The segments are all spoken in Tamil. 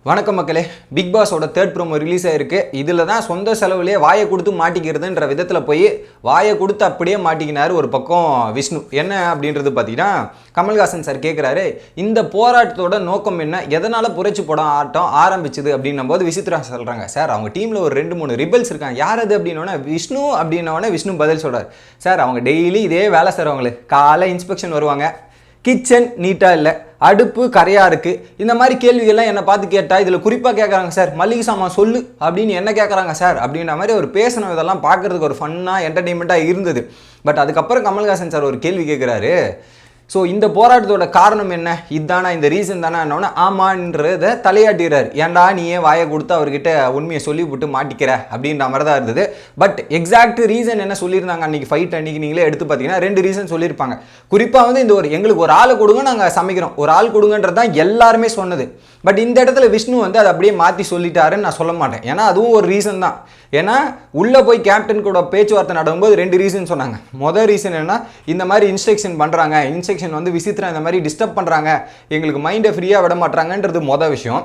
வணக்கம் மக்களே. பிக் பாஸோட தேர்ட் ப்ரோமோ ரிலீஸ் ஆயிருக்கு. இதில் தான் சொந்த செலவுலேயே வாயை கொடுத்து மாட்டிக்கிறதுன்ற விதத்தில் போய் வாயை கொடுத்து அப்படியே மாட்டிக்கினார் ஒரு பக்கம் விஷ்ணு. என்ன அப்படின்றது பார்த்தீங்கன்னா, கமல்ஹாசன் சார் கேட்குறாரு, இந்த போராட்டத்தோட நோக்கம் என்ன, எதனால் புரட்சி படம் ஆட்டம் ஆரம்பிச்சுது அப்படின்னும் போது விசித்ரா சொல்கிறாங்க, சார் அவங்க டீமில் ஒரு 2-3 ரிபல்ஸ் இருக்காங்க. யார் அது அப்படின்னோடனே விஷ்ணு அப்படின்னோடனே விஷ்ணு பதில் சொல்கிறார், சார் அவங்க டெய்லி இதே வேலை செய்கிறவங்களே, காலை இன்ஸ்பெக்ஷன் வருவாங்க, கிச்சன் நீட்டாக இல்லை, அடுப்பு கரையாக இருக்குது, இந்த மாதிரி கேள்விகள்லாம் என்னை பார்த்து கேட்டால் இதில் குறிப்பாக கேட்குறாங்க சார், மல்லிகை சாமான் சொல்லு அப்படின்னு என்ன கேட்குறாங்க சார் அப்படின்ற மாதிரி ஒரு பேசணும். இதெல்லாம் பார்க்குறதுக்கு ஒரு ஃபன்னாக என்டர்டெயின்மெண்ட்டாக இருந்தது. பட் அதுக்கப்புறம் கமல்ஹாசன் சார் ஒரு கேள்வி கேட்குறாரு, ஸோ இந்த போராட்டத்தோட காரணம் என்ன, இதுதானா இந்த ரீசன் தானே என்னோட ஆமான்றதை தலையாட்டுகிறார். ஏன்டா நீயே வாயை கொடுத்து அவர்கிட்ட உண்மையை சொல்லி விட்டு மாட்டிக்கிற அப்படின்ற மாதிரி தான் இருந்தது. பட் எக்ஸாக்ட் ரீசன் என்ன சொல்லியிருந்தாங்க அன்றைக்கி ஃபைட் அன்றைக்கி நீங்களே எடுத்து பார்த்தீங்கன்னா 2 ரீசன் சொல்லியிருப்பாங்க. குறிப்பாக வந்து இந்த எங்களுக்கு ஒரு ஆளை கொடுங்க, நாங்கள் சமைக்கிறோம், ஒரு ஆள் கொடுங்கன்றது தான் எல்லாருமே சொன்னது. பட் இந்த இடத்துல விஷ்ணு வந்து அதை அப்படியே மாற்றி சொல்லிட்டாருன்னு நான் சொல்ல மாட்டேன். ஏன்னா அதுவும் ஒரு ரீசன் தான். ஏன்னா உள்ளே போய் கேப்டன் கூட பேச்சுவார்த்தை நடக்கும்போது 2 ரீசன் சொன்னாங்க. மொதல் ரீசன் என்ன, இந்த மாதிரி இன்ஸ்ட்ரக்ஷன் பண்ணுறாங்க, இன்ஸ்ட்ரக்ஷன் வந்து விசித்ரா இந்த மாதிரி டிஸ்டர்ப் பண்ணுறாங்க, எங்களுக்கு மைண்டை ஃப்ரீயாக விட மாட்டாங்கன்றது மொதல் விஷயம்.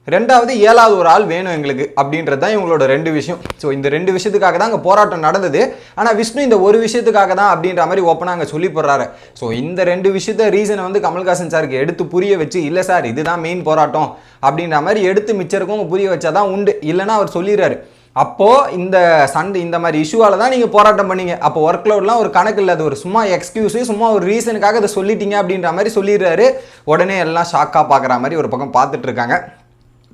ரெண்டாவது 7வது ஒரு ஆள் வேணும் எங்களுக்கு அப்படின்றது தான் இவங்களோட 2 விஷயம். ஸோ இந்த 2 விஷயத்துக்காக தான் அங்கே போராட்டம் நடந்தது. ஆனால் விஷ்ணு இந்த ஒரு விஷயத்துக்காக தான் அப்படின்ற மாதிரி ஓப்பனாக அங்கே சொல்லி போடுறாரு. ஸோ இந்த 2 விஷயத்த ரீசனை வந்து கமல்ஹாசன் சாருக்கு எடுத்து புரிய வச்சு, இல்லை சார் இதுதான் மெயின் போராட்டம் அப்படின்ற மாதிரி எடுத்து மிச்சருக்கும் புரிய வச்சாதான் உண்டு. இல்லைன்னா அவர் சொல்லிடுறாரு, அப்போது இந்த சண்டை இந்த மாதிரி இஷ்யூவால் தான் நீங்கள் போராட்டம் பண்ணீங்க, அப்போ ஒர்க் லோட்லாம் ஒரு கணக்கு இல்லை, அது ஒரு சும்மா எக்ஸ்கியூஸு, சும்மா ஒரு ரீசனுக்காக அதை சொல்லிட்டீங்க அப்படின்ற மாதிரி சொல்லிடுறாரு. உடனே எல்லாம் ஷாக்காக பார்க்குற மாதிரி ஒரு பக்கம் பார்த்துட்டு இருக்காங்க.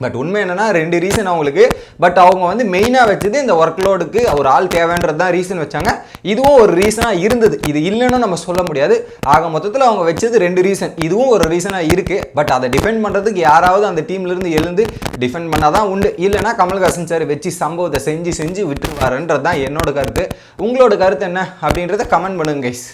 பட் உண்மை என்னென்னா 2 ரீசன் அவங்களுக்கு. பட் அவங்க வந்து மெயினாக வச்சது இந்த ஒர்க் லோடுக்கு ஒரு ஆள் தேவைன்றது தான் ரீசன் வச்சாங்க. இதுவும் ஒரு ரீசனாக இருந்தது, இது இல்லைன்னு நம்ம சொல்ல முடியாது. ஆக மொத்தத்தில் அவங்க வச்சது 2 ரீசன், இதுவும் ஒரு ரீசனாக இருக்குது. பட் அதை டிஃபெண்ட் பண்ணுறதுக்கு யாராவது அந்த டீம்லேருந்து எழுந்து டிஃபெண்ட் பண்ணால் தான் உண்டு. இல்லைனா கமல்ஹாசன் சார் வச்சு சம்பவத்தை செஞ்சு விட்டுருவாருன்றது தான் என்னோட கருத்து. உங்களோட கருத்து என்ன அப்படின்றத கமெண்ட் பண்ணுங்க கைஸ்.